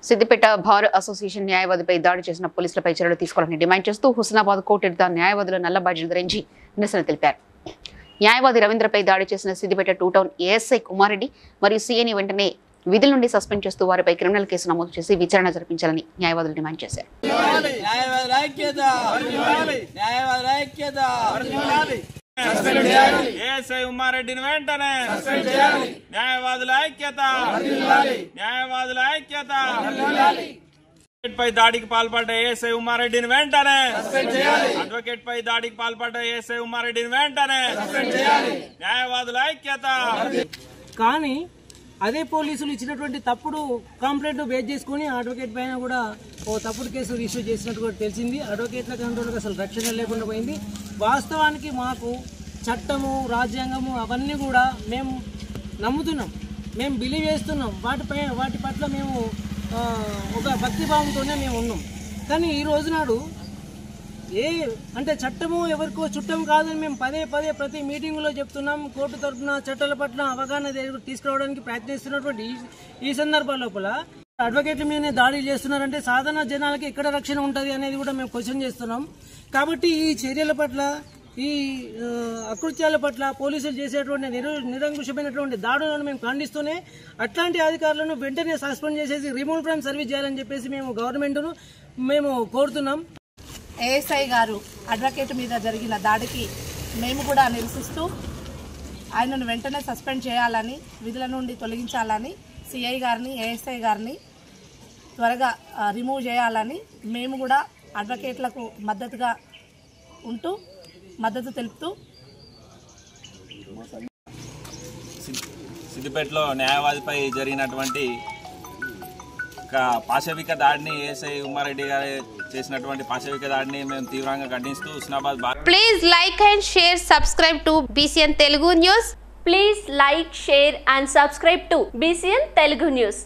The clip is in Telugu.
సిద్దిపేట బార్ అసోసియేషన్ న్యాయవాదిపై దాడి చేసిన పోలీసులపై చర్యలు తీసుకోవాలని డిమాండ్ చేస్తూ హుస్నాబాద్ కోర్టు ఎదుట న్యాయవాదులు నల్ల బాధ్యతలు ధరించి నిరసన తెలిపారు. న్యాయవాది రవీంద్రపై దాడి చేసిన సిద్దిపేట 2 టౌన్ ఏఎస్ఐ కుమారెడ్డి మరియు సీఏని వెంటనే విధుల నుండి సస్పెండ్ చేస్తూ వారిపై క్రిమినల్ కేసు నమోదు చేసి విచారణ జరిపించాలని న్యాయవాదులు డిమాండ్ చేశారు. ఏఎస్ఐ ఉమ్మారెడ్డిని వెంటనే న్యాయవాదుల ఐక్యత పై దాడికి పాల్పడ్డ ఏఎస్ఐ ఉమ్మారెడ్డిని వెంటనే అడ్వకేట్ పై దాడికి పాల్పడ్డ ఏఎస్ఐ ఉమ్మారెడ్డిని వెంటనే న్యాయవాదుల ఐక్యత. కానీ అదే పోలీసులు ఇచ్చినటువంటి తప్పుడు కంప్లైంట్ బేస్ చేసుకుని అడ్వకేట్ పైన కూడా ఓ తప్పుడు కేసు రిజిస్టర్ చేసినట్టు కూడా తెలిసింది. అడ్వకేట్ల కంట్రోల్కి అసలు రక్షణ లేకుండా పోయింది. వాస్తవానికి మాకు చట్టము రాజ్యాంగము అవన్నీ కూడా మేము నమ్ముతున్నాం, మేము బిలీవ్ చేస్తున్నాం, వాటి పట్ల మేము ఒక భక్తిభావంతోనే మేము ఉన్నాం. కానీ ఈ రోజు నాడు అంటే చట్టము ఎవరికో చుట్టం కాదని మేము పదే ప్రతి మీటింగులో చెప్తున్నాం. కోర్టు తరఫున చట్టాల పట్ల అవగాహన తీసుకురావడానికి ప్రయత్నిస్తున్నటువంటి ఈ సందర్భాల లోపల అడ్వకేట్ల మీదనే దాడి చేస్తున్నారంటే సాధారణ జనాలకి ఎక్కడ రక్షణ ఉంటుంది అనేది కూడా మేము క్వశ్చన్ చేస్తున్నాం. కాబట్టి ఈ చర్యల పట్ల ఈ అకృత్యాల పట్ల పోలీసులు చేసేటువంటి నిరంకుశమైనటువంటి దాడులను మేము ఖండిస్తూనే అట్లాంటి అధికారులను వెంటనే సస్పెండ్ చేసేసి రిమూవ్ ఫ్రమ్ సర్వీస్ చేయాలని చెప్పేసి మేము గవర్నమెంట్ను మేము కోరుతున్నాం. ఏఎస్ఐ గారు అడ్వకేట్ మీద జరిగిన దాడికి మేము కూడా నిరసిస్తూ ఆయనను వెంటనే సస్పెండ్ చేయాలని, విధుల నుండి తొలగించాలని, సిఐ గారిని ఏఎస్ఐ గారిని త్వరగా రిమూవ్ చేయాలని మేము కూడా అడ్వకేట్లకు మద్దతుగా ఉంటూ మద్దతు తెలుపుతూ సిద్దిపేటలో న్యాయవాదిపై జరిగినటువంటి పాశవిక దాడిని ఏఎస్ఐ ఉమ్మారెడ్డి గారు చేసినటువంటి పాశవిక దాడిని మేము తీవ్రంగా ఖండిస్తూ Husnabad please like and share subscribe to BCN Telugu News. Please like, share and subscribe to BCN Telugu News.